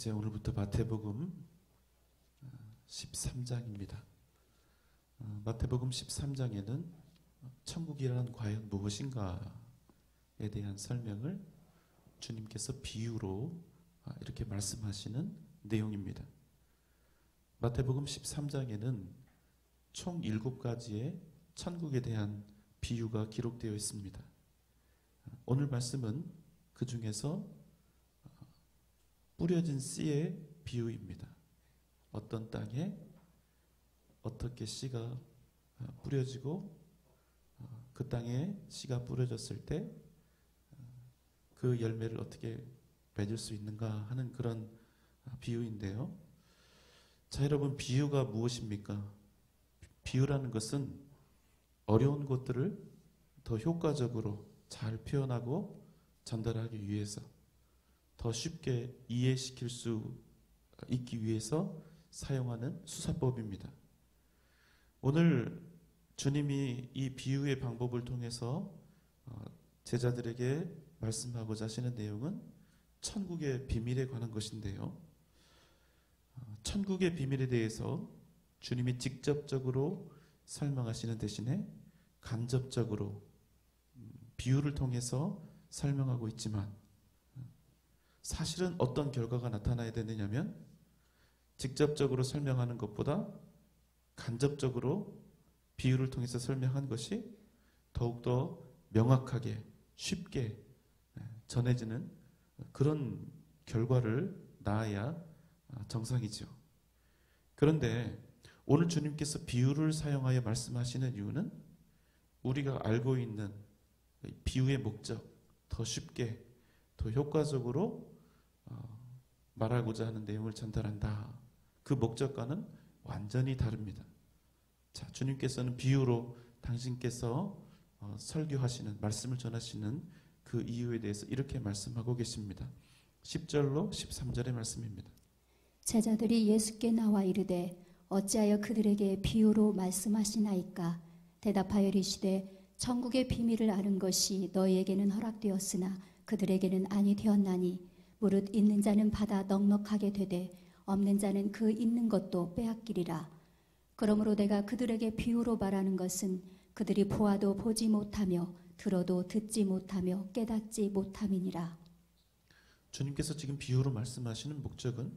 이제 오늘부터 마태복음 13장입니다. 마태복음 13장에는 천국이란 과연 무엇인가에 대한 설명을 주님께서 비유로 이렇게 말씀하시는 내용입니다. 마태복음 13장에는 총 7가지의 천국에 대한 비유가 기록되어 있습니다. 오늘 말씀은 그 중에서 뿌려진 씨의 비유입니다. 어떤 땅에 어떻게 씨가 뿌려지고 그 땅에 씨가 뿌려졌을 때 그 열매를 어떻게 맺을 수 있는가 하는 그런 비유인데요. 자, 여러분, 비유가 무엇입니까? 비유라는 것은 어려운 것들을 더 효과적으로 잘 표현하고 전달하기 위해서, 더 쉽게 이해시킬 수 있기 위해서 사용하는 수사법입니다. 오늘 주님이 이 비유의 방법을 통해서 제자들에게 말씀하고자 하시는 내용은 천국의 비밀에 관한 것인데요. 천국의 비밀에 대해서 주님이 직접적으로 설명하시는 대신에 간접적으로 비유를 통해서 설명하고 있지만, 사실은 어떤 결과가 나타나야 되느냐면 직접적으로 설명하는 것보다 간접적으로 비유를 통해서 설명한 것이 더욱더 명확하게 쉽게 전해지는 그런 결과를 낳아야 정상이죠. 그런데 오늘 주님께서 비유를 사용하여 말씀하시는 이유는 우리가 알고 있는 비유의 목적, 더 쉽게 더 효과적으로 말하고자 하는 내용을 전달한다. 그 목적과는 완전히 다릅니다. 자, 주님께서는 비유로 당신께서 설교하시는, 말씀을 전하시는 그 이유에 대해서 이렇게 말씀하고 계십니다. 10절로 13절의 말씀입니다. 제자들이 예수께 나와 이르되 어찌하여 그들에게 비유로 말씀하시나이까? 대답하여 이르시되 천국의 비밀을 아는 것이 너희에게는 허락되었으나 그들에게는 아니 되었나니 무릇 있는 자는 받아 넉넉하게 되되 없는 자는 그 있는 것도 빼앗기리라. 그러므로 내가 그들에게 비유로 말하는 것은 그들이 보아도 보지 못하며 들어도 듣지 못하며 깨닫지 못함이니라. 주님께서 지금 비유로 말씀하시는 목적은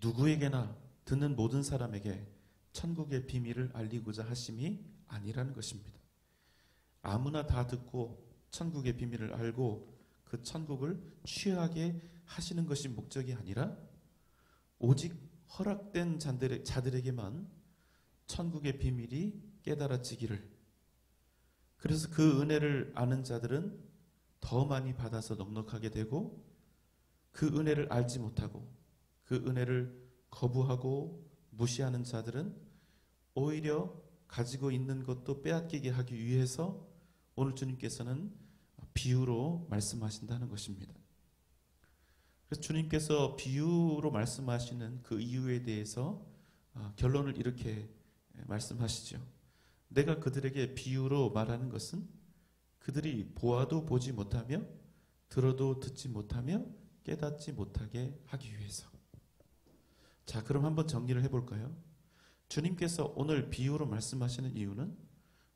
누구에게나 듣는 모든 사람에게 천국의 비밀을 알리고자 하심이 아니라는 것입니다. 아무나 다 듣고 천국의 비밀을 알고 그 천국을 취하게 하시는 것이 목적이 아니라 오직 허락된 자들에게만 천국의 비밀이 깨달아지기를, 그래서 그 은혜를 아는 자들은 더 많이 받아서 넉넉하게 되고, 그 은혜를 알지 못하고 그 은혜를 거부하고 무시하는 자들은 오히려 가지고 있는 것도 빼앗기게 하기 위해서 오늘 주님께서는 비유로 말씀하신다는 것입니다. 그래서 주님께서 비유로 말씀하시는 그 이유에 대해서 결론을 이렇게 말씀하시죠. 내가 그들에게 비유로 말하는 것은 그들이 보아도 보지 못하며 들어도 듣지 못하며 깨닫지 못하게 하기 위해서. 자, 그럼 한번 정리를 해볼까요? 주님께서 오늘 비유로 말씀하시는 이유는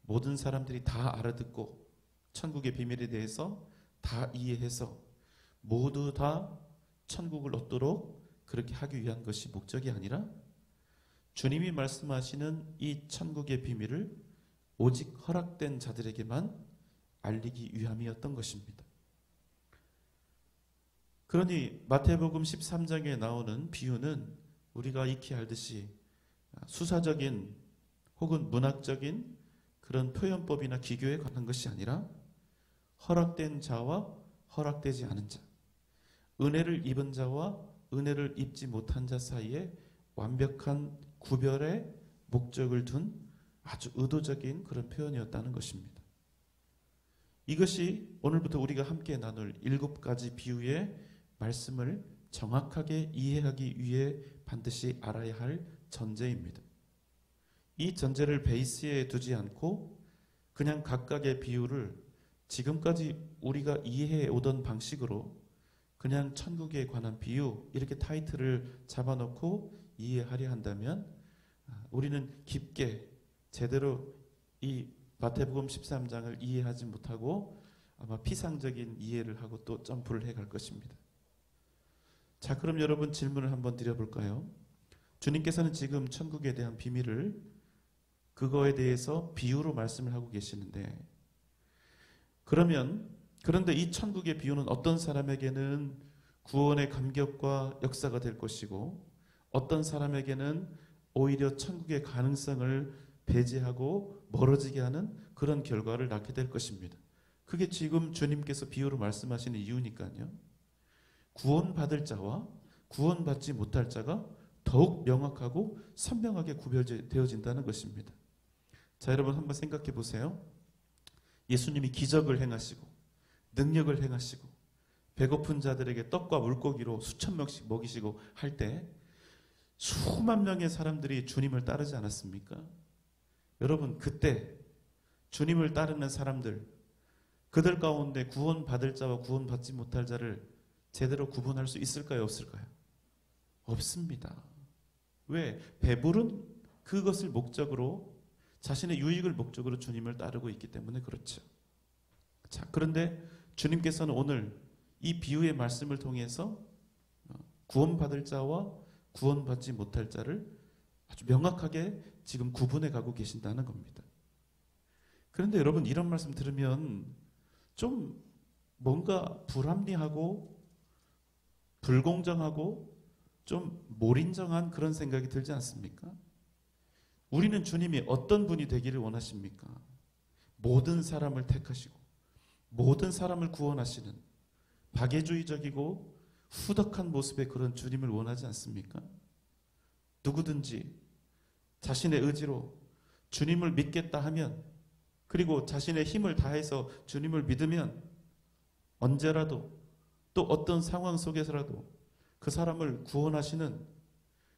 모든 사람들이 다 알아듣고 천국의 비밀에 대해서 다 이해해서 모두 다 천국을 얻도록 그렇게 하기 위한 것이 목적이 아니라 주님이 말씀하시는 이 천국의 비밀을 오직 허락된 자들에게만 알리기 위함이었던 것입니다. 그러니 마태복음 13장에 나오는 비유는 우리가 익히 알듯이 수사적인 혹은 문학적인 그런 표현법이나 기교에 관한 것이 아니라 허락된 자와 허락되지 않은 자, 은혜를 입은 자와 은혜를 입지 못한 자 사이에 완벽한 구별의 목적을 둔 아주 의도적인 그런 표현이었다는 것입니다. 이것이 오늘부터 우리가 함께 나눌 7가지 비유의 말씀을 정확하게 이해하기 위해 반드시 알아야 할 전제입니다. 이 전제를 베이스에 두지 않고 그냥 각각의 비유를 지금까지 우리가 이해해 오던 방식으로 그냥 천국에 관한 비유 이렇게 타이틀을 잡아놓고 이해하려 한다면 우리는 깊게 제대로 이 마태복음 13장을 이해하지 못하고 아마 피상적인 이해를 하고 또 점프를 해갈 것입니다. 자, 그럼 여러분 질문을 한번 드려볼까요? 주님께서는 지금 천국에 대한 비밀을 그거에 대해서 비유로 말씀을 하고 계시는데, 그런데 이 천국의 비유는 어떤 사람에게는 구원의 감격과 역사가 될 것이고 어떤 사람에게는 오히려 천국의 가능성을 배제하고 멀어지게 하는 그런 결과를 낳게 될 것입니다. 그게 지금 주님께서 비유로 말씀하시는 이유니까요. 구원받을 자와 구원받지 못할 자가 더욱 명확하고 선명하게 구별되어진다는 것입니다. 자, 여러분 한번 생각해 보세요. 예수님이 기적을 행하시고 능력을 행하시고 배고픈 자들에게 떡과 물고기로 수천 명씩 먹이시고 할 때 수만 명의 사람들이 주님을 따르지 않았습니까? 여러분, 그때 주님을 따르는 사람들, 그들 가운데 구원받을 자와 구원받지 못할 자를 제대로 구분할 수 있을까요? 없을까요? 없습니다. 왜? 배부른 그것을 목적으로, 자신의 유익을 목적으로 주님을 따르고 있기 때문에 그렇죠. 자, 그런데 주님께서는 오늘 이 비유의 말씀을 통해서 구원받을 자와 구원받지 못할 자를 아주 명확하게 지금 구분해 가고 계신다는 겁니다. 그런데 여러분, 이런 말씀 들으면 좀 뭔가 불합리하고 불공정하고 좀 몰인정한 그런 생각이 들지 않습니까? 우리는 주님이 어떤 분이 되기를 원하십니까? 모든 사람을 택하시고 모든 사람을 구원하시는 박애주의적이고 후덕한 모습의 그런 주님을 원하지 않습니까? 누구든지 자신의 의지로 주님을 믿겠다 하면, 그리고 자신의 힘을 다해서 주님을 믿으면 언제라도 또 어떤 상황 속에서라도 그 사람을 구원하시는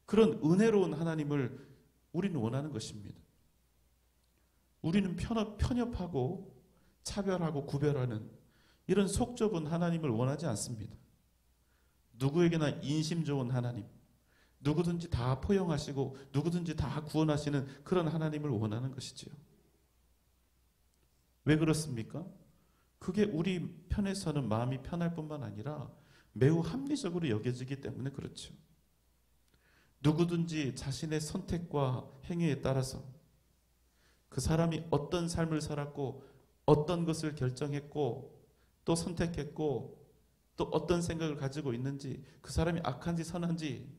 그런 은혜로운 하나님을 우리는 원하는 것입니다. 우리는 편협하고 차별하고 구별하는 이런 속 좁은 하나님을 원하지 않습니다. 누구에게나 인심 좋은 하나님, 누구든지 다 포용하시고 누구든지 다 구원하시는 그런 하나님을 원하는 것이지요. 왜 그렇습니까? 그게 우리 편에서는 마음이 편할 뿐만 아니라 매우 합리적으로 여겨지기 때문에 그렇죠. 누구든지 자신의 선택과 행위에 따라서 그 사람이 어떤 삶을 살았고 어떤 것을 결정했고 또 선택했고 또 어떤 생각을 가지고 있는지, 그 사람이 악한지 선한지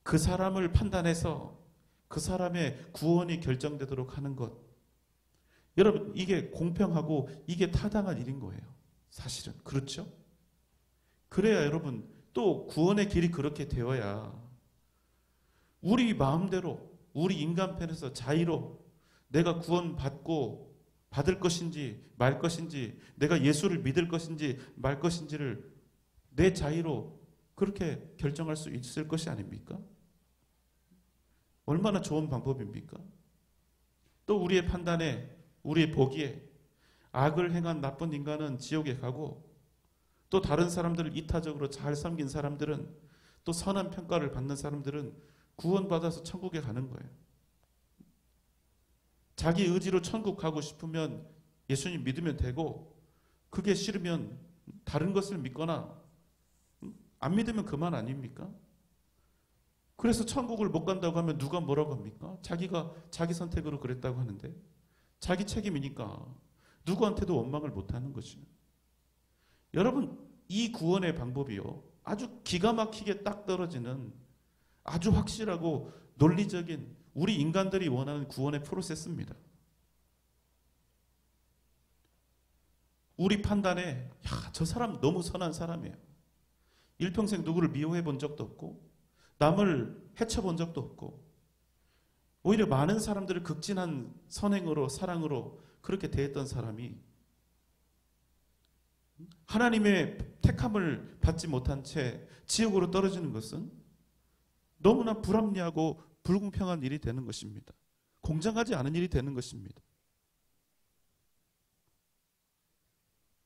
그 사람을 판단해서 그 사람의 구원이 결정되도록 하는 것, 여러분, 이게 공평하고 이게 타당한 일인 거예요. 사실은 그렇죠? 그래야 여러분 또 구원의 길이 그렇게 되어야 우리 마음대로 우리 인간편에서 자의로 내가 구원받고 받을 것인지 말 것인지, 내가 예수를 믿을 것인지 말 것인지를 내 자의로 그렇게 결정할 수 있을 것이 아닙니까? 얼마나 좋은 방법입니까? 또 우리의 판단에, 우리의 보기에 악을 행한 나쁜 인간은 지옥에 가고, 또 다른 사람들을 이타적으로 잘 섬긴 사람들은, 또 선한 평가를 받는 사람들은 구원받아서 천국에 가는 거예요. 자기 의지로 천국 가고 싶으면 예수님 믿으면 되고, 그게 싫으면 다른 것을 믿거나 안 믿으면 그만 아닙니까? 그래서 천국을 못 간다고 하면 누가 뭐라고 합니까? 자기가 자기 선택으로 그랬다고 하는데 자기 책임이니까 누구한테도 원망을 못하는 것이죠. 여러분, 이 구원의 방법이요, 아주 기가 막히게 딱 떨어지는 아주 확실하고 논리적인 우리 인간들이 원하는 구원의 프로세스입니다. 우리 판단에 저 사람 너무 선한 사람이에요. 일평생 누구를 미워해 본 적도 없고 남을 해쳐 본 적도 없고 오히려 많은 사람들을 극진한 선행으로 사랑으로 그렇게 대했던 사람이 하나님의 택함을 받지 못한 채 지옥으로 떨어지는 것은 너무나 불합리하고 불공평한 일이 되는 것입니다. 공정하지 않은 일이 되는 것입니다.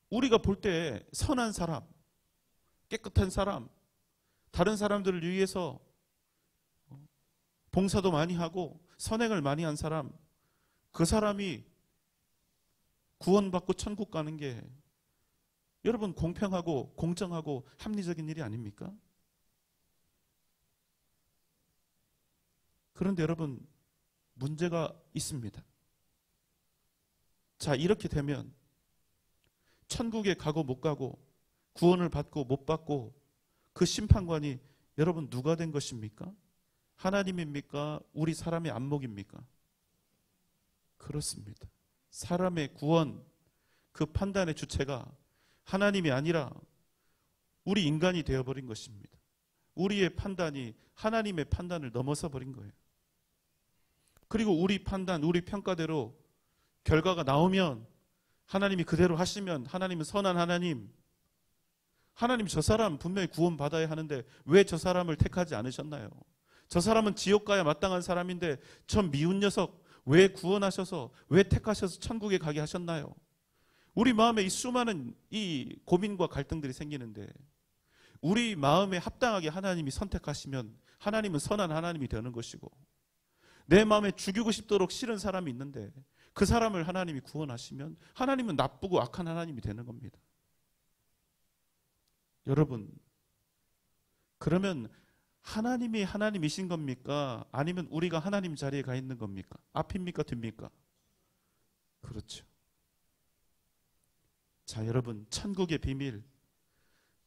우리가 볼 때 선한 사람, 깨끗한 사람, 다른 사람들을 위해서 봉사도 많이 하고 선행을 많이 한 사람, 그 사람이 구원받고 천국 가는 게 여러분 공평하고 공정하고 합리적인 일이 아닙니까? 그런데 여러분 문제가 있습니다. 자, 이렇게 되면 천국에 가고 못 가고 구원을 받고 못 받고 그 심판관이 여러분 누가 된 것입니까? 하나님입니까? 우리 사람의 안목입니까? 그렇습니다. 사람의 구원, 그 판단의 주체가 하나님이 아니라 우리 인간이 되어버린 것입니다. 우리의 판단이 하나님의 판단을 넘어서 버린 거예요. 그리고 우리 판단, 우리 평가대로 결과가 나오면 하나님이 그대로 하시면 하나님은 선한 하나님, 하나님 저 사람 분명히 구원받아야 하는데 왜 저 사람을 택하지 않으셨나요? 저 사람은 지옥 가야 마땅한 사람인데 저 미운 녀석 왜 구원하셔서 왜 택하셔서 천국에 가게 하셨나요? 우리 마음에 이 수많은 이 고민과 갈등들이 생기는데 우리 마음에 합당하게 하나님이 선택하시면 하나님은 선한 하나님이 되는 것이고 내 마음에 죽이고 싶도록 싫은 사람이 있는데 그 사람을 하나님이 구원하시면 하나님은 나쁘고 악한 하나님이 되는 겁니다. 여러분, 그러면 하나님이 하나님이신 겁니까? 아니면 우리가 하나님 자리에 가 있는 겁니까? 앞입니까? 뒤입니까? 그렇죠. 자, 여러분, 천국의 비밀,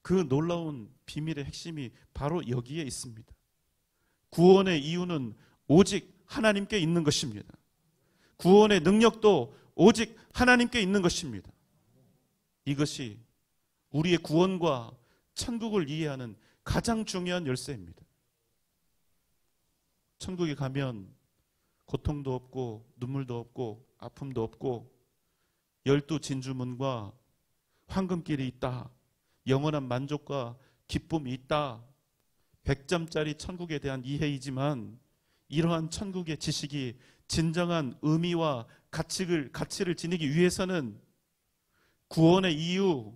그 놀라운 비밀의 핵심이 바로 여기에 있습니다. 구원의 이유는 오직 하나님께 있는 것입니다. 구원의 능력도 오직 하나님께 있는 것입니다. 이것이 우리의 구원과 천국을 이해하는 가장 중요한 열쇠입니다. 천국에 가면 고통도 없고 눈물도 없고 아픔도 없고 12 진주문과 황금길이 있다. 영원한 만족과 기쁨이 있다. 100점짜리 천국에 대한 이해이지만 이러한 천국의 지식이 진정한 의미와 가치를 지니기 위해서는 구원의 이유,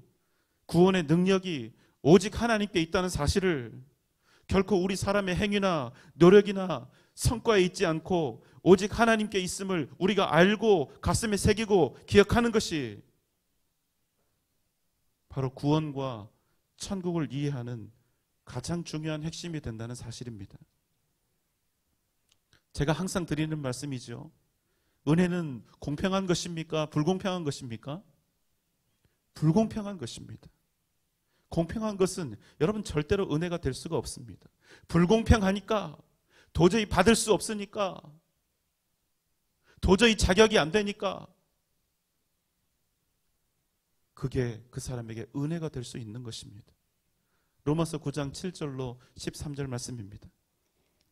구원의 능력이 오직 하나님께 있다는 사실을 결코 우리 사람의 행위나 노력이나 성과에 있지 않고 오직 하나님께 있음을 우리가 알고 가슴에 새기고 기억하는 것이 바로 구원과 천국을 이해하는 가장 중요한 핵심이 된다는 사실입니다. 제가 항상 드리는 말씀이죠. 은혜는 공평한 것입니까? 불공평한 것입니까? 불공평한 것입니다. 공평한 것은 여러분 절대로 은혜가 될 수가 없습니다. 불공평하니까 도저히 받을 수 없으니까 도저히 자격이 안 되니까 그게 그 사람에게 은혜가 될 수 있는 것입니다. 로마서 9장 7절로 13절 말씀입니다.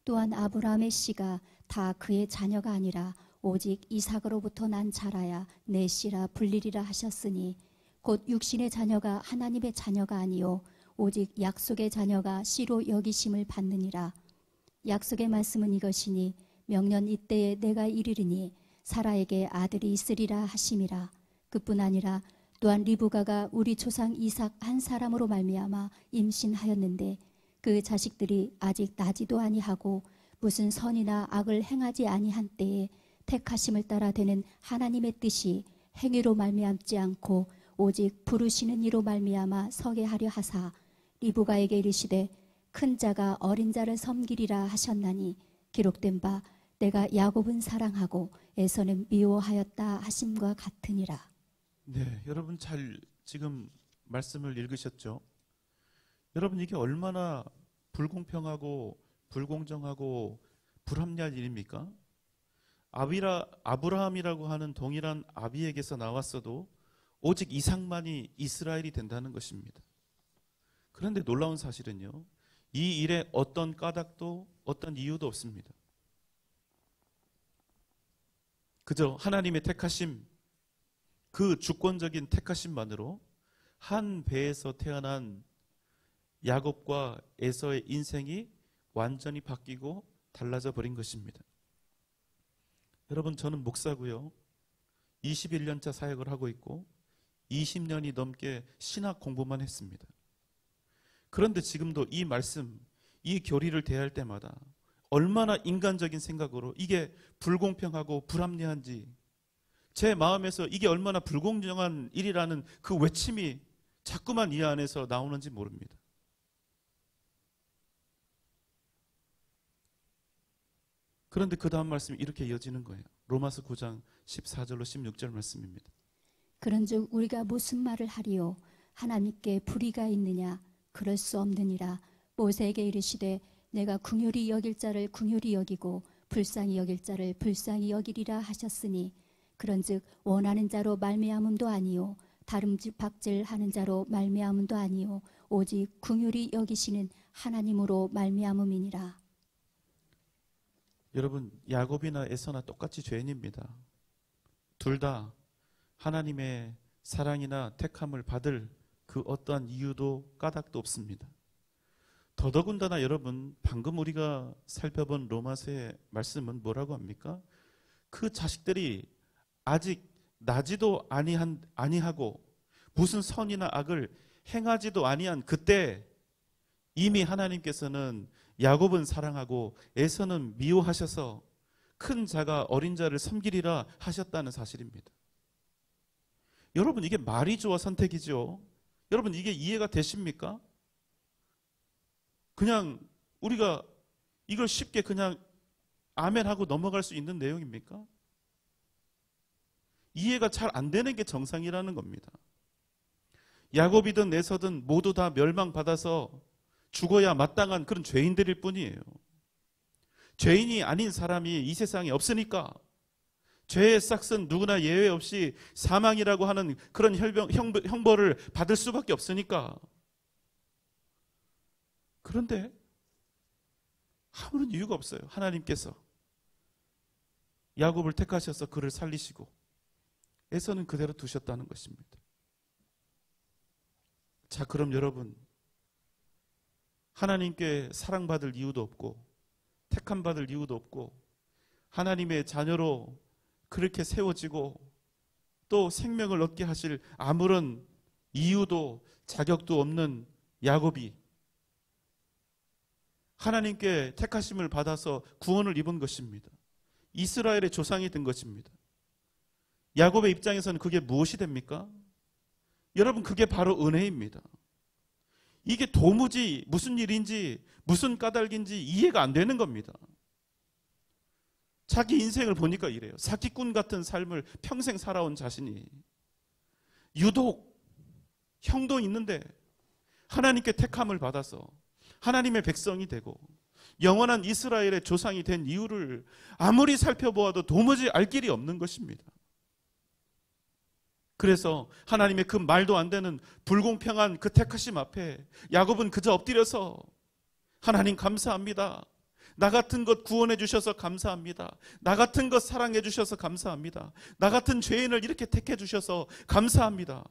또한 아브라함의 씨가 다 그의 자녀가 아니라 오직 이삭으로부터 난 자라야 내 씨라 불리리라 하셨으니 곧 육신의 자녀가 하나님의 자녀가 아니요 오직 약속의 자녀가 씨로 여기심을 받느니라. 약속의 말씀은 이것이니 명년 이때에 내가 이르리니 사라에게 아들이 있으리라 하심이라. 그뿐 아니라 또한 리브가가 우리 조상 이삭 한 사람으로 말미암아 임신하였는데 그 자식들이 아직 나지도 아니하고 무슨 선이나 악을 행하지 아니한 때에 택하심을 따라 되는 하나님의 뜻이 행위로 말미암지 않고 오직 부르시는 이로 말미암아 서게 하려 하사 리브가에게 이르시되 큰 자가 어린 자를 섬기리라 하셨나니 기록된 바 내가 야곱은 사랑하고 에서는 미워하였다 하심과 같으니라. 네, 여러분 잘 지금 말씀을 읽으셨죠? 여러분 이게 얼마나 불공평하고 불공정하고 불합리한 일입니까? 아브라함이라고 하는 동일한 아비에게서 나왔어도 오직 이삭만이 이스라엘이 된다는 것입니다. 그런데 놀라운 사실은요, 이 일에 어떤 까닭도 어떤 이유도 없습니다. 그저 하나님의 택하심, 그 주권적인 택하심만으로 한 배에서 태어난 야곱과 에서의 인생이 완전히 바뀌고 달라져 버린 것입니다. 여러분, 저는 목사고요. 21년차 사역을 하고 있고 20년이 넘게 신학 공부만 했습니다. 그런데 지금도 이 말씀, 이 교리를 대할 때마다 얼마나 인간적인 생각으로 이게 불공평하고 불합리한지, 제 마음에서 이게 얼마나 불공정한 일이라는 그 외침이 자꾸만 이 안에서 나오는지 모릅니다. 그런데 그 다음 말씀이 이렇게 이어지는 거예요. 로마서 9장 14절로 16절 말씀입니다. 그런즉 우리가 무슨 말을 하리요? 하나님께 불의가 있느냐? 그럴 수 없느니라. 모세에게 이르시되 내가 궁휼히 여길 자를 궁휼히 여기고 불쌍히 여길 자를 불쌍히 여기리라 하셨으니, 그런즉 원하는 자로 말미암음도 아니요 다름박질하는 자로 말미암음도 아니요 오직 궁휼히 여기시는 하나님으로 말미암음이니라. 여러분, 야곱이나 에서나 똑같이 죄인입니다. 둘 다 하나님의 사랑이나 택함을 받을 그 어떠한 이유도 까닭도 없습니다. 더더군다나 여러분, 방금 우리가 살펴본 로마서의 말씀은 뭐라고 합니까? 그 자식들이 아직 나지도 아니하고 무슨 선이나 악을 행하지도 아니한 그때 이미 하나님께서는 야곱은 사랑하고 에서는 미워하셔서 큰 자가 어린 자를 섬기리라 하셨다는 사실입니다. 여러분, 이게 말이 좋아 선택이죠. 여러분, 이게 이해가 되십니까? 그냥 우리가 이걸 쉽게 그냥 아멘하고 넘어갈 수 있는 내용입니까? 이해가 잘 안 되는 게 정상이라는 겁니다. 야곱이든 에서든 모두 다 멸망받아서 죽어야 마땅한 그런 죄인들일 뿐이에요. 죄인이 아닌 사람이 이 세상에 없으니까 죄의 싹은 누구나 예외 없이 사망이라고 하는 그런 형벌을 받을 수밖에 없으니까. 그런데 아무런 이유가 없어요. 하나님께서 야곱을 택하셔서 그를 살리시고 에서는 그대로 두셨다는 것입니다. 자, 그럼 여러분, 하나님께 사랑받을 이유도 없고 택함받을 이유도 없고 하나님의 자녀로 그렇게 세워지고 또 생명을 얻게 하실 아무런 이유도 자격도 없는 야곱이 하나님께 택하심을 받아서 구원을 입은 것입니다. 이스라엘의 조상이 된 것입니다. 야곱의 입장에서는 그게 무엇이 됩니까? 여러분, 그게 바로 은혜입니다. 이게 도무지 무슨 일인지 무슨 까닭인지 이해가 안 되는 겁니다. 자기 인생을 보니까 이래요. 사기꾼 같은 삶을 평생 살아온 자신이 유독 형도 있는데 하나님께 택함을 받아서 하나님의 백성이 되고 영원한 이스라엘의 조상이 된 이유를 아무리 살펴보아도 도무지 알 길이 없는 것입니다. 그래서 하나님의 그 말도 안 되는 불공평한 그 택하심 앞에 야곱은 그저 엎드려서 하나님 감사합니다. 나 같은 것 구원해 주셔서 감사합니다. 나 같은 것 사랑해 주셔서 감사합니다. 나 같은 죄인을 이렇게 택해 주셔서 감사합니다.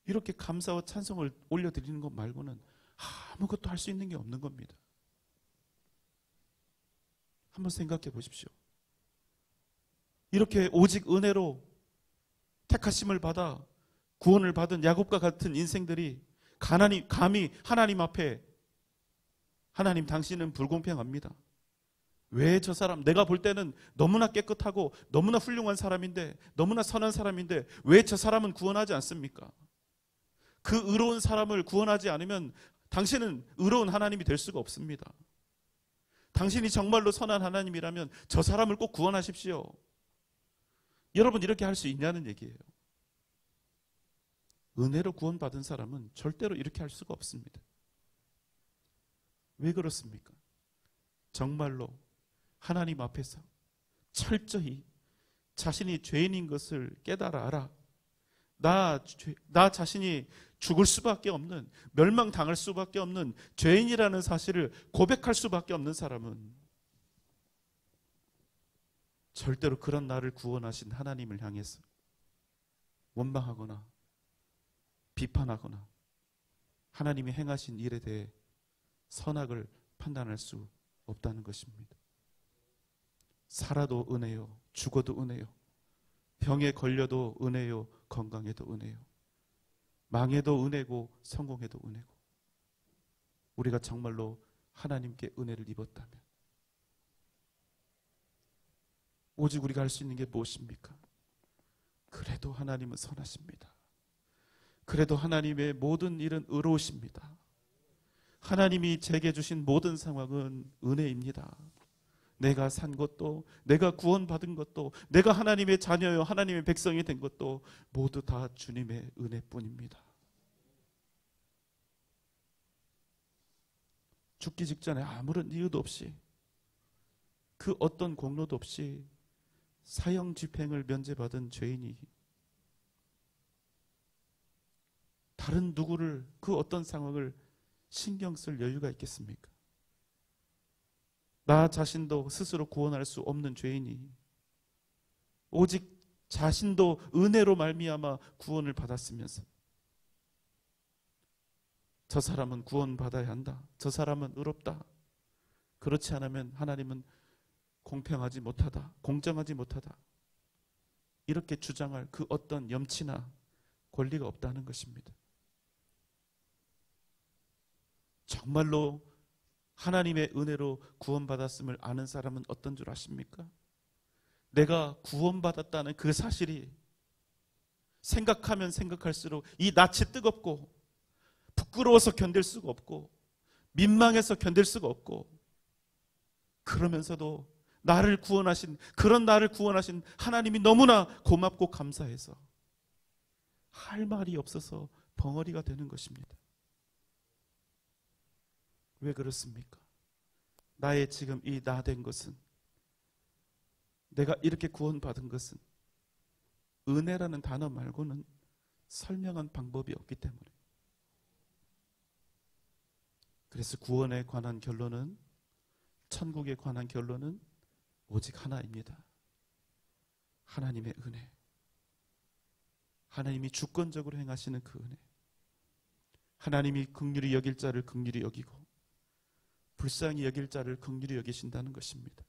이렇게 감사와 찬송을 올려드리는 것 말고는 아무것도 할 수 있는 게 없는 겁니다. 한번 생각해 보십시오. 이렇게 오직 은혜로 택하심을 받아 구원을 받은 야곱과 같은 인생들이 감히 하나님 앞에 하나님, 당신은 불공평합니다. 왜 저 사람, 내가 볼 때는 너무나 깨끗하고 너무나 훌륭한 사람인데, 너무나 선한 사람인데 왜 저 사람은 구원하지 않습니까? 그 의로운 사람을 구원하지 않으면 당신은 의로운 하나님이 될 수가 없습니다. 당신이 정말로 선한 하나님이라면 저 사람을 꼭 구원하십시오. 여러분, 이렇게 할 수 있냐는 얘기예요. 은혜로 구원받은 사람은 절대로 이렇게 할 수가 없습니다. 왜 그렇습니까? 정말로 하나님 앞에서 철저히 자신이 죄인인 것을 깨달아 알아. 나 자신이 죽을 수밖에 없는, 멸망당할 수밖에 없는 죄인이라는 사실을 고백할 수밖에 없는 사람은 절대로 그런 나를 구원하신 하나님을 향해서 원망하거나 비판하거나 하나님이 행하신 일에 대해 선악을 판단할 수 없다는 것입니다. 살아도 은혜요, 죽어도 은혜요, 병에 걸려도 은혜요, 건강에도 은혜요. 망해도 은혜고 성공해도 은혜고, 우리가 정말로 하나님께 은혜를 입었다면 오직 우리가 할 수 있는 게 무엇입니까? 그래도 하나님은 선하십니다. 그래도 하나님의 모든 일은 의로우십니다. 하나님이 제게 주신 모든 상황은 은혜입니다. 내가 산 것도, 내가 구원받은 것도, 내가 하나님의 자녀요 하나님의 백성이 된 것도 모두 다 주님의 은혜뿐입니다. 죽기 직전에 아무런 이유도 없이, 그 어떤 공로도 없이 사형 집행을 면제받은 죄인이 다른 누구를, 그 어떤 상황을 신경 쓸 여유가 있겠습니까? 나 자신도 스스로 구원할 수 없는 죄인이 오직 자신도 은혜로 말미암아 구원을 받았으면서 저 사람은 구원받아야 한다, 저 사람은 의롭다, 그렇지 않으면 하나님은 공평하지 못하다, 공정하지 못하다, 이렇게 주장할 그 어떤 염치나 권리가 없다는 것입니다. 정말로 하나님의 은혜로 구원받았음을 아는 사람은 어떤 줄 아십니까? 내가 구원받았다는 그 사실이 생각하면 생각할수록 이 낯이 뜨겁고 부끄러워서 견딜 수가 없고 민망해서 견딜 수가 없고, 그러면서도 나를 구원하신, 그런 나를 구원하신 하나님이 너무나 고맙고 감사해서 할 말이 없어서 벙어리가 되는 것입니다. 왜 그렇습니까? 나의 지금 이 나 된 것은, 내가 이렇게 구원받은 것은 은혜라는 단어 말고는 설명한 방법이 없기 때문에. 그래서 구원에 관한 결론은, 천국에 관한 결론은 오직 하나입니다. 하나님의 은혜. 하나님이 주권적으로 행하시는 그 은혜. 하나님이 긍휼히 여길 자를 긍휼히 여기고 불쌍히 여길 자를 긍휼히 여기신다는 것입니다.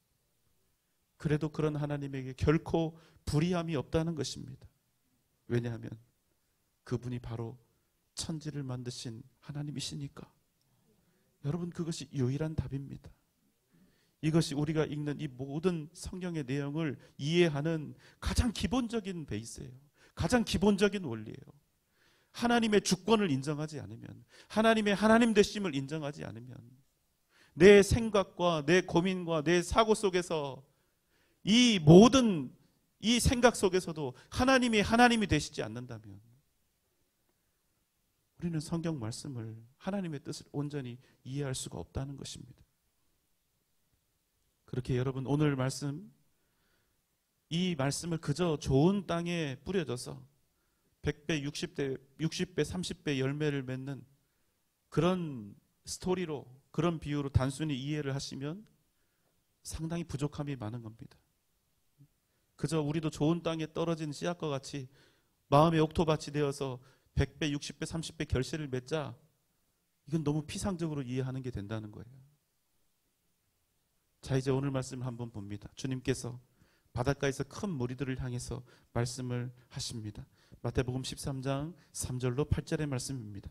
그래도 그런 하나님에게 결코 불의함이 없다는 것입니다. 왜냐하면 그분이 바로 천지를 만드신 하나님이시니까. 여러분, 그것이 유일한 답입니다. 이것이 우리가 읽는 이 모든 성경의 내용을 이해하는 가장 기본적인 베이스예요. 가장 기본적인 원리예요. 하나님의 주권을 인정하지 않으면, 하나님의 하나님 되심을 인정하지 않으면, 내 생각과 내 고민과 내 사고 속에서, 이 모든 이 생각 속에서도 하나님이 하나님이 되시지 않는다면 우리는 성경 말씀을, 하나님의 뜻을 온전히 이해할 수가 없다는 것입니다. 그렇게 여러분, 오늘 말씀, 이 말씀을 그저 좋은 땅에 뿌려져서 100배, 60배, 30배 열매를 맺는 그런 스토리로, 그런 비유로 단순히 이해를 하시면 상당히 부족함이 많은 겁니다. 그저 우리도 좋은 땅에 떨어진 씨앗과 같이 마음의 옥토밭이 되어서 100배, 60배, 30배 결실을 맺자, 이건 너무 피상적으로 이해하는 게 된다는 거예요. 자, 이제 오늘 말씀을 한번 봅니다. 주님께서 바닷가에서 큰 무리들을 향해서 말씀을 하십니다. 마태복음 13장 3절로 8절의 말씀입니다.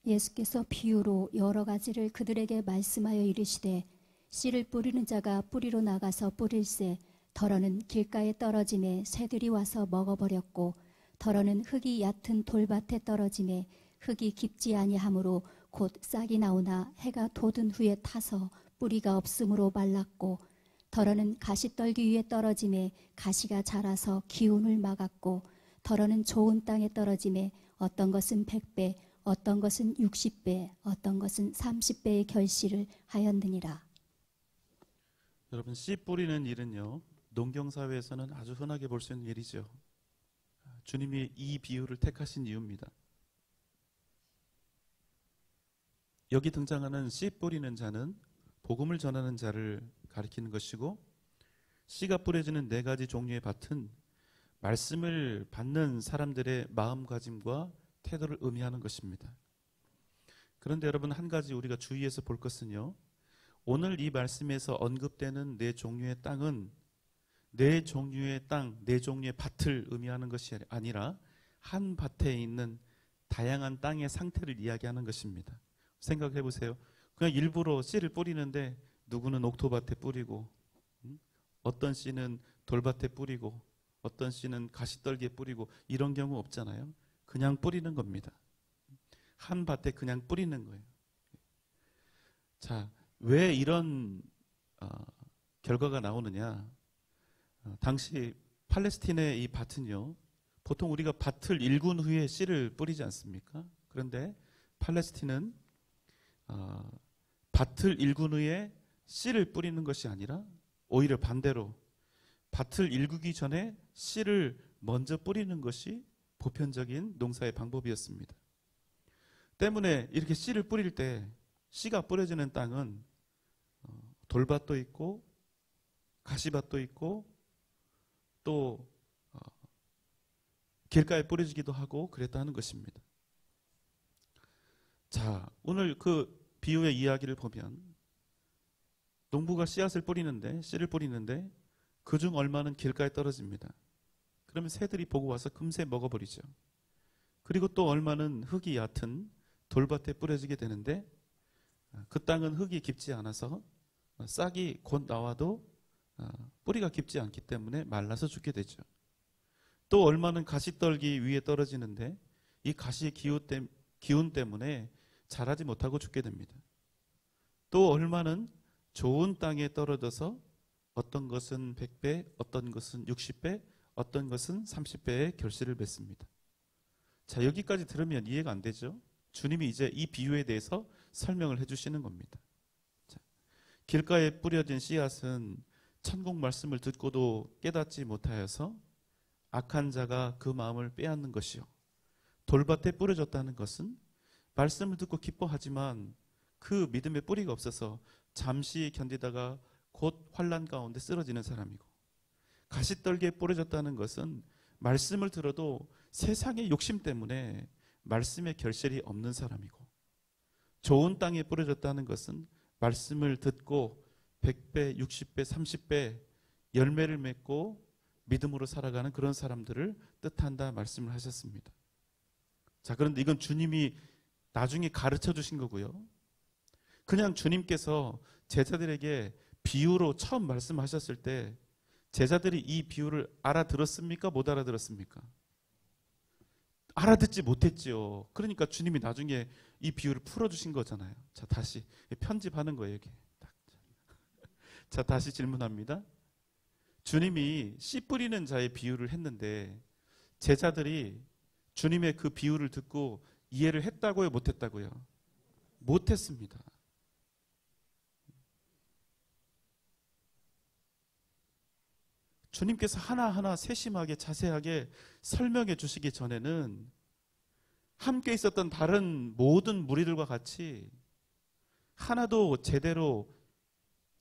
예수께서 비유로 여러 가지를 그들에게 말씀하여 이르시되, 씨를 뿌리는 자가 뿌리로 나가서 뿌릴새 덜어는 길가에 떨어짐에 새들이 와서 먹어버렸고, 덜어는 흙이 얕은 돌밭에 떨어짐에 흙이 깊지 아니하므로 곧 싹이 나오나 해가 돋은 후에 타서 뿌리가 없으므로 말랐고, 덜어는 가시떨기 위에 떨어짐에 가시가 자라서 기운을 막았고, 덜어는 좋은 땅에 떨어짐에 어떤 것은 100배, 어떤 것은 60배, 어떤 것은 30배의 결실을 하였느니라. 여러분, 씨 뿌리는 일은요, 농경사회에서는 아주 흔하게 볼 수 있는 일이죠. 주님이 이 비유를 택하신 이유입니다. 여기 등장하는 씨 뿌리는 자는 복음을 전하는 자를 가리키는 것이고, 씨가 뿌려지는 네 가지 종류의 밭은 말씀을 받는 사람들의 마음가짐과 태도를 의미하는 것입니다. 그런데 여러분, 한 가지 우리가 주의해서 볼 것은요, 오늘 이 말씀에서 언급되는 네 종류의 땅은 네 종류의 땅, 네 종류의 밭을 의미하는 것이 아니라 한 밭에 있는 다양한 땅의 상태를 이야기하는 것입니다. 생각해 보세요. 그냥 일부러 씨를 뿌리는데 누구는 옥토밭에 뿌리고, 어떤 씨는 돌밭에 뿌리고, 어떤 씨는 가시떨기에 뿌리고, 이런 경우 없잖아요. 그냥 뿌리는 겁니다. 한 밭에 그냥 뿌리는 거예요. 자, 왜 이런 결과가 나오느냐? 당시 팔레스틴의 이 밭은요, 보통 우리가 밭을 일군 후에 씨를 뿌리지 않습니까? 그런데 팔레스틴은 밭을 일군 후에 씨를 뿌리는 것이 아니라 오히려 반대로 밭을 일구기 전에 씨를 먼저 뿌리는 것이 보편적인 농사의 방법이었습니다. 때문에 이렇게 씨를 뿌릴 때 씨가 뿌려지는 땅은 돌밭도 있고 가시밭도 있고 또 길가에 뿌려지기도 하고 그랬다는 것입니다. 자, 오늘 그 비유의 이야기를 보면 농부가 씨앗을 뿌리는데, 씨를 뿌리는데 그중 얼마는 길가에 떨어집니다. 그러면 새들이 보고 와서 금세 먹어버리죠. 그리고 또 얼마는 흙이 얕은 돌밭에 뿌려지게 되는데 그 땅은 흙이 깊지 않아서 싹이 곧 나와도 뿌리가 깊지 않기 때문에 말라서 죽게 되죠. 또 얼마는 가시떨기 위에 떨어지는데 이 가시의 기운 때문에 자라지 못하고 죽게 됩니다. 또 얼마는 좋은 땅에 떨어져서 어떤 것은 100배, 어떤 것은 60배, 어떤 것은 30배의 결실을 맺습니다. 자, 여기까지 들으면 이해가 안 되죠? 주님이 이제 이 비유에 대해서 설명을 해주시는 겁니다. 자, 길가에 뿌려진 씨앗은 천국 말씀을 듣고도 깨닫지 못하여서 악한 자가 그 마음을 빼앗는 것이요. 돌밭에 뿌려졌다는 것은 말씀을 듣고 기뻐하지만 그 믿음의 뿌리가 없어서 잠시 견디다가 곧 환난 가운데 쓰러지는 사람이고, 가시떨기에 뿌려졌다는 것은 말씀을 들어도 세상의 욕심 때문에 말씀의 결실이 없는 사람이고, 좋은 땅에 뿌려졌다는 것은 말씀을 듣고 100배, 60배, 30배 열매를 맺고 믿음으로 살아가는 그런 사람들을 뜻한다 말씀을 하셨습니다. 자, 그런데 이건 주님이 나중에 가르쳐 주신 거고요. 그냥 주님께서 제자들에게 비유로 처음 말씀하셨을 때 제자들이 이 비유를 알아들었습니까? 못 알아들었습니까? 알아듣지 못했지요. 그러니까 주님이 나중에 이 비유를 풀어주신 거잖아요. 자, 다시 편집하는 거예요, 이게. 자, 다시 질문합니다. 주님이 씨 뿌리는 자의 비유를 했는데 제자들이 주님의 그 비유를 듣고 이해를 했다고요? 못했다고요? 못했습니다. 주님께서 하나하나 세심하게 자세하게 설명해 주시기 전에는 함께 있었던 다른 모든 무리들과 같이 하나도 제대로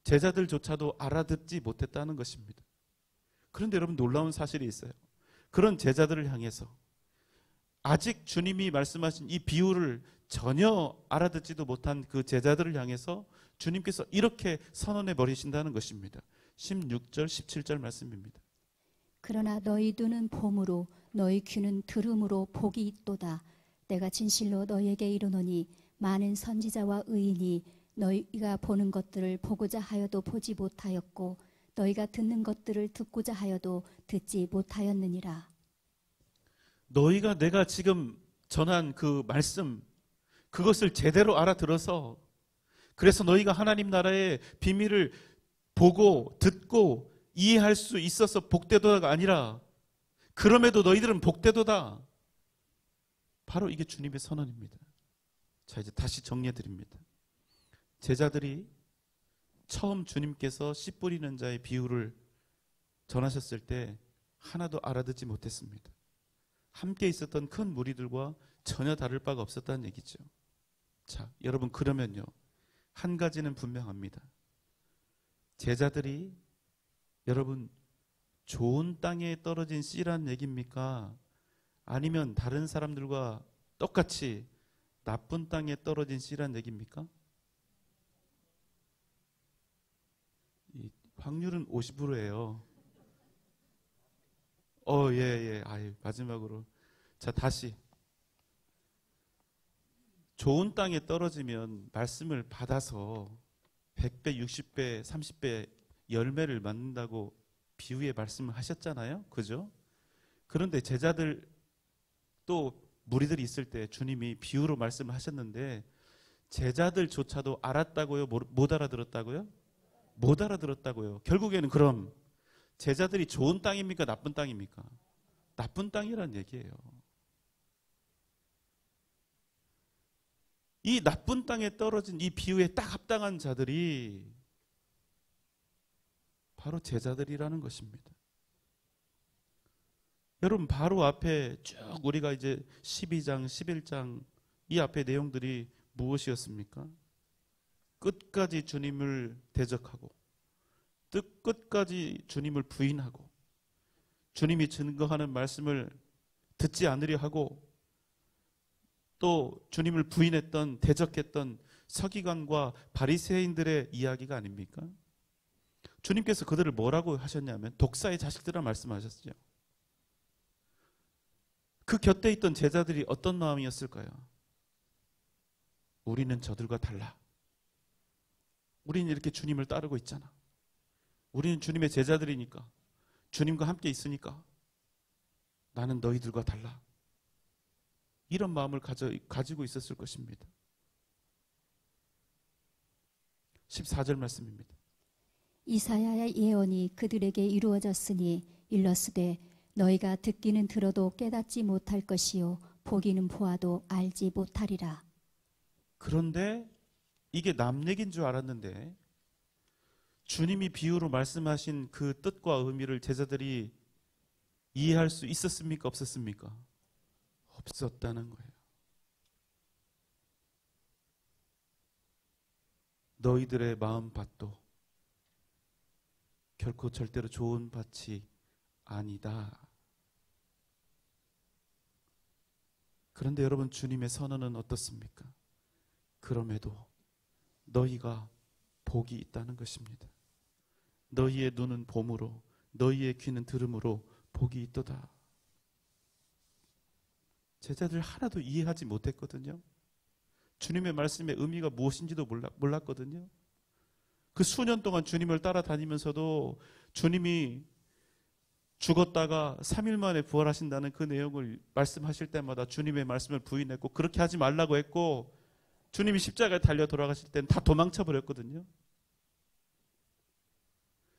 제자들조차도 알아듣지 못했다는 것입니다. 그런데 여러분, 놀라운 사실이 있어요. 그런 제자들을 향해서 아직 주님이 말씀하신 이 비유를 전혀 알아듣지도 못한 그 제자들을 향해서 주님께서 이렇게 선언해 버리신다는 것입니다. 16절, 17절 말씀입니다. 그러나 너희 눈은 봄으로 너희 귀는 들음으로 복이 있도다. 내가 진실로 너희에게 이르노니 많은 선지자와 의인이 너희가 보는 것들을 보고자 하여도 보지 못하였고 너희가 듣는 것들을 듣고자 하여도 듣지 못하였느니라. 너희가 내가 지금 전한 그 말씀, 그것을 제대로 알아들어서 그래서 너희가 하나님 나라의 비밀을 보고 듣고 이해할 수 있어서 복되도다가 아니라 그럼에도 너희들은 복되도다. 바로 이게 주님의 선언입니다. 자, 이제 다시 정리해 드립니다. 제자들이 처음 주님께서 씨 뿌리는 자의 비유를 전하셨을 때 하나도 알아듣지 못했습니다. 함께 있었던 큰 무리들과 전혀 다를 바가 없었다는 얘기죠. 자, 여러분, 그러면요, 한 가지는 분명합니다. 제자들이 여러분 좋은 땅에 떨어진 씨란 얘기입니까? 아니면 다른 사람들과 똑같이 나쁜 땅에 떨어진 씨란 얘기입니까? 이 확률은 50%예요. 예. 아유, 마지막으로. 자, 다시. 좋은 땅에 떨어지면 말씀을 받아서 100배, 60배, 30배 열매를 맺는다고 비유의 말씀을 하셨잖아요. 그죠? 그런데 제자들 또 무리들이 있을 때 주님이 비유로 말씀을 하셨는데 제자들조차도 알았다고요? 못 알아들었다고요? 못 알아들었다고요. 결국에는 그럼 제자들이 좋은 땅입니까? 나쁜 땅입니까? 나쁜 땅이란 얘기예요. 이 나쁜 땅에 떨어진 이 비유에 딱 합당한 자들이 바로 제자들이라는 것입니다. 여러분 바로 앞에 쭉 우리가 이제 12장, 11장 이 앞에 내용들이 무엇이었습니까? 끝까지 주님을 대적하고 끝까지 주님을 부인하고 주님이 증거하는 말씀을 듣지 않으려 하고 또 주님을 부인했던 대적했던 서기관과 바리새인들의 이야기가 아닙니까? 주님께서 그들을 뭐라고 하셨냐면 독사의 자식들이라 말씀하셨죠. 그 곁에 있던 제자들이 어떤 마음이었을까요? 우리는 저들과 달라. 우리는 이렇게 주님을 따르고 있잖아. 우리는 주님의 제자들이니까 주님과 함께 있으니까 나는 너희들과 달라. 이런 마음을 가지고 있었을 것입니다. 14절 말씀입니다. 이사야의 예언이 그들에게 이루어졌으니 일러스되 너희가 듣기는 들어도 깨닫지 못할 것이요 보기는 보아도 알지 못하리라. 그런데 이게 남 얘기인 줄 알았는데 주님이 비유로 말씀하신 그 뜻과 의미를 제자들이 이해할 수 있었습니까? 없었습니까? 없었다는 거예요. 너희들의 마음 밭도 결코 절대로 좋은 밭이 아니다. 그런데 여러분 주님의 선언은 어떻습니까? 그럼에도 너희가 복이 있다는 것입니다. 너희의 눈은 봄으로 너희의 귀는 들음으로 복이 있도다. 제자들 하나도 이해하지 못했거든요. 주님의 말씀의 의미가 무엇인지도 몰랐거든요. 그 수년 동안 주님을 따라다니면서도 주님이 죽었다가 3일 만에 부활하신다는 그 내용을 말씀하실 때마다 주님의 말씀을 부인했고 그렇게 하지 말라고 했고 주님이 십자가에 달려 돌아가실 때는 다 도망쳐 버렸거든요.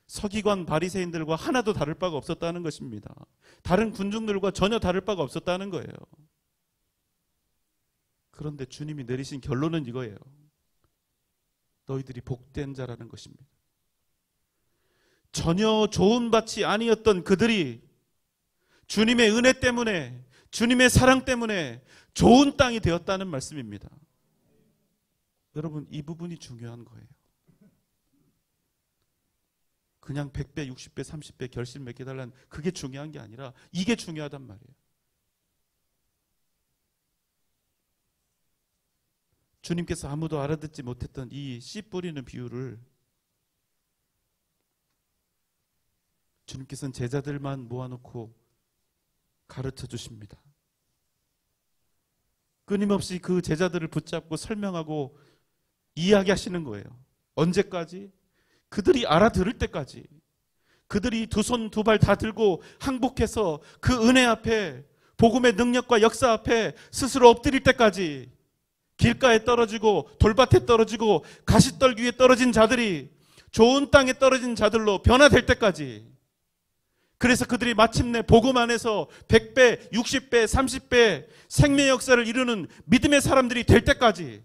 서기관 바리새인들과 하나도 다를 바가 없었다는 것입니다. 다른 군중들과 전혀 다를 바가 없었다는 거예요. 그런데 주님이 내리신 결론은 이거예요. 너희들이 복된 자라는 것입니다. 전혀 좋은 밭이 아니었던 그들이 주님의 은혜 때문에 주님의 사랑 때문에 좋은 땅이 되었다는 말씀입니다. 여러분 이 부분이 중요한 거예요. 그냥 100배, 60배, 30배 결실 맺게 달라는 그게 중요한 게 아니라 이게 중요하단 말이에요. 주님께서 아무도 알아듣지 못했던 이 씨 뿌리는 비유를 주님께서는 제자들만 모아놓고 가르쳐 주십니다. 끊임없이 그 제자들을 붙잡고 설명하고 이야기하시는 거예요. 언제까지? 그들이 알아들을 때까지. 그들이 두 손 두 발 다 들고 항복해서 그 은혜 앞에 복음의 능력과 역사 앞에 스스로 엎드릴 때까지 길가에 떨어지고 돌밭에 떨어지고 가시떨기 위에 떨어진 자들이 좋은 땅에 떨어진 자들로 변화될 때까지. 그래서 그들이 마침내 복음 안에서 100배, 60배, 30배 생명 역사를 이루는 믿음의 사람들이 될 때까지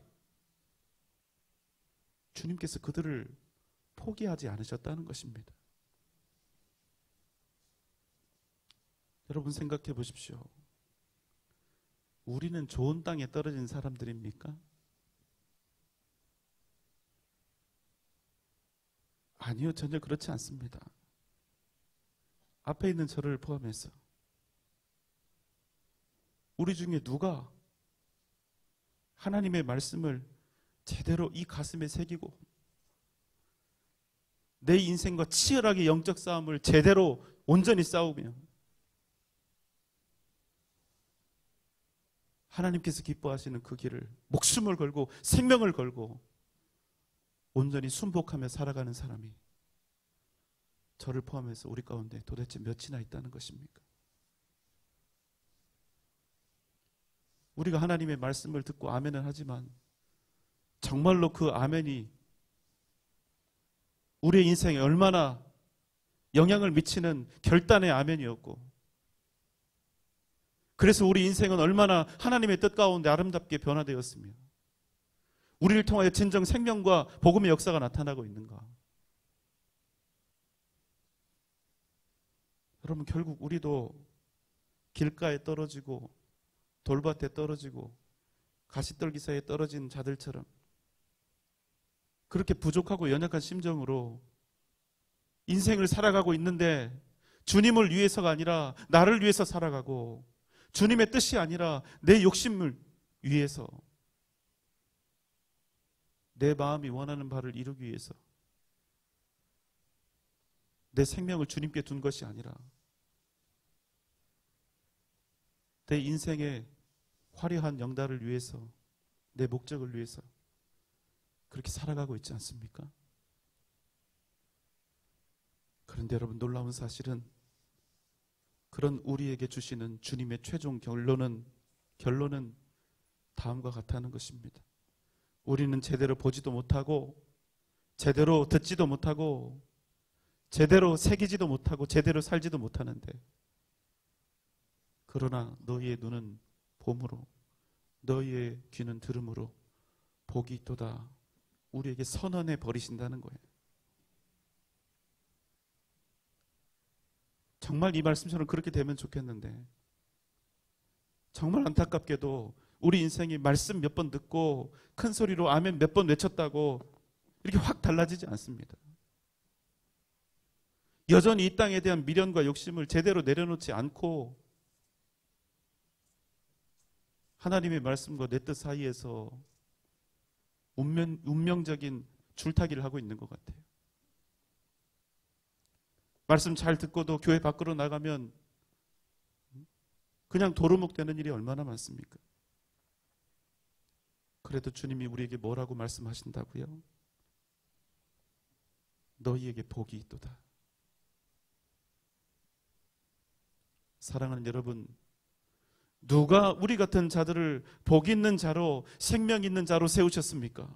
주님께서 그들을 포기하지 않으셨다는 것입니다. 여러분 생각해 보십시오. 우리는 좋은 땅에 떨어진 사람들입니까? 아니요, 전혀 그렇지 않습니다. 앞에 있는 저를 포함해서 우리 중에 누가 하나님의 말씀을 제대로 이 가슴에 새기고 내 인생과 치열하게 영적 싸움을 제대로 온전히 싸우며 하나님께서 기뻐하시는 그 길을 목숨을 걸고 생명을 걸고 온전히 순복하며 살아가는 사람이 저를 포함해서 우리 가운데 도대체 몇이나 있다는 것입니까? 우리가 하나님의 말씀을 듣고 아멘은 하지만 정말로 그 아멘이 우리의 인생에 얼마나 영향을 미치는 결단의 아멘이었고, 그래서 우리 인생은 얼마나 하나님의 뜻 가운데 아름답게 변화되었으며 우리를 통하여 진정 생명과 복음의 역사가 나타나고 있는가. 여러분, 결국 우리도 길가에 떨어지고 돌밭에 떨어지고 가시떨기 사이에 떨어진 자들처럼 그렇게 부족하고 연약한 심정으로 인생을 살아가고 있는데, 주님을 위해서가 아니라 나를 위해서 살아가고 주님의 뜻이 아니라 내 욕심을 위해서, 내 마음이 원하는 바를 이루기 위해서 내 생명을 주님께 둔 것이 아니라 내 인생의 화려한 영달을 위해서, 내 목적을 위해서 그렇게 살아가고 있지 않습니까? 그런데 여러분, 놀라운 사실은 그런 우리에게 주시는 주님의 최종 결론은 다음과 같다는 것입니다. 우리는 제대로 보지도 못하고 제대로 듣지도 못하고 제대로 새기지도 못하고 제대로 살지도 못하는데, 그러나 너희의 눈은 봄으로 너희의 귀는 들음으로 복이 있도다. 우리에게 선언해 버리신다는 거예요. 정말 이 말씀처럼 그렇게 되면 좋겠는데, 정말 안타깝게도 우리 인생이 말씀 몇 번 듣고 큰 소리로 아멘 몇 번 외쳤다고 이렇게 확 달라지지 않습니다. 여전히 이 땅에 대한 미련과 욕심을 제대로 내려놓지 않고 하나님의 말씀과 내 뜻 사이에서 운명적인 줄타기를 하고 있는 것 같아요. 말씀 잘 듣고도 교회 밖으로 나가면 그냥 도루묵 되는 일이 얼마나 많습니까? 그래도 주님이 우리에게 뭐라고 말씀하신다고요? 너희에게 복이 있도다. 사랑하는 여러분, 누가 우리 같은 자들을 복 있는 자로, 생명 있는 자로 세우셨습니까?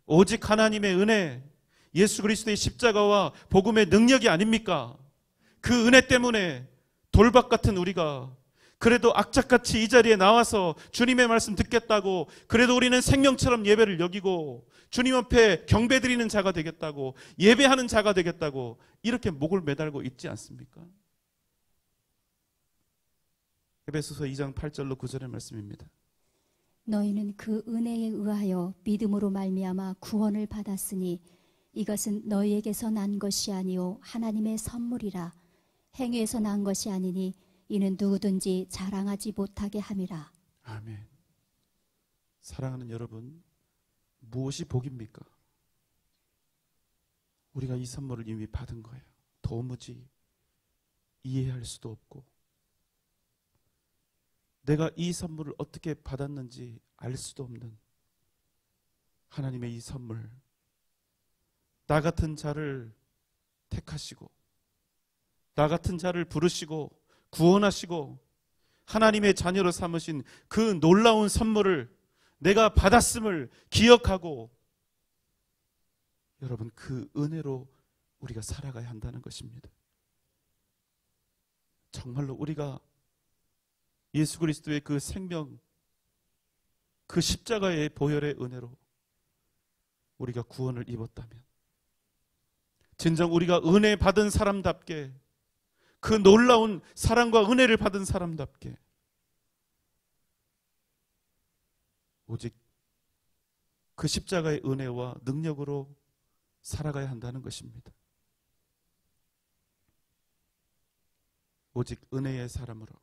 오직 하나님의 은혜, 예수 그리스도의 십자가와 복음의 능력이 아닙니까? 그 은혜 때문에 돌박 같은 우리가 그래도 악착같이 이 자리에 나와서 주님의 말씀 듣겠다고, 그래도 우리는 생명처럼 예배를 여기고 주님 앞에 경배드리는 자가 되겠다고, 예배하는 자가 되겠다고 이렇게 목을 매달고 있지 않습니까? 에베소서 2장 8절로 9절의 말씀입니다. 너희는 그 은혜에 의하여 믿음으로 말미암아 구원을 받았으니 이것은 너희에게서 난 것이 아니요 하나님의 선물이라. 행위에서 난 것이 아니니 이는 누구든지 자랑하지 못하게 함이라. 아멘. 사랑하는 여러분, 무엇이 복입니까? 우리가 이 선물을 이미 받은 거예요. 도무지 이해할 수도 없고 내가 이 선물을 어떻게 받았는지 알 수도 없는 하나님의 이 선물, 나 같은 자를 택하시고 나 같은 자를 부르시고 구원하시고 하나님의 자녀로 삼으신 그 놀라운 선물을 내가 받았음을 기억하고, 여러분, 그 은혜로 우리가 살아가야 한다는 것입니다. 정말로 우리가 예수 그리스도의 그 생명, 그 십자가의 보혈의 은혜로 우리가 구원을 입었다면, 진정 우리가 은혜 받은 사람답게, 그 놀라운 사랑과 은혜를 받은 사람답게 오직 그 십자가의 은혜와 능력으로 살아가야 한다는 것입니다. 오직 은혜의 사람으로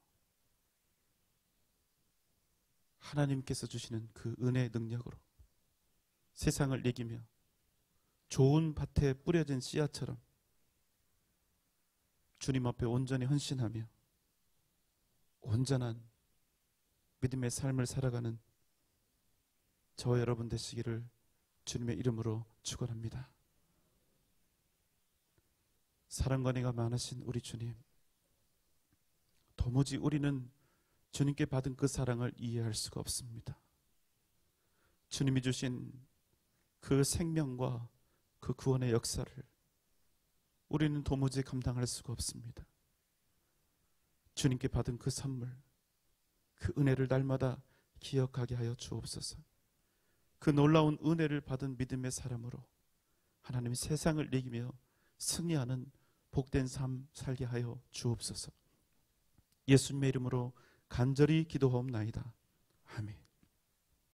하나님께서 주시는 그 은혜의 능력으로 세상을 이기며 좋은 밭에 뿌려진 씨앗처럼 주님 앞에 온전히 헌신하며 온전한 믿음의 삶을 살아가는 저와 여러분 되시기를 주님의 이름으로 축원합니다. 사랑과 은혜가 많으신 우리 주님, 도무지 우리는 주님께 받은 그 사랑을 이해할 수가 없습니다. 주님이 주신 그 생명과 그 구원의 역사를 우리는 도무지 감당할 수가 없습니다. 주님께 받은 그 선물, 그 은혜를 날마다 기억하게 하여 주옵소서. 그 놀라운 은혜를 받은 믿음의 사람으로 하나님이 세상을 이기며 승리하는 복된 삶 살게 하여 주옵소서. 예수님의 이름으로 간절히 기도하옵나이다. 아멘.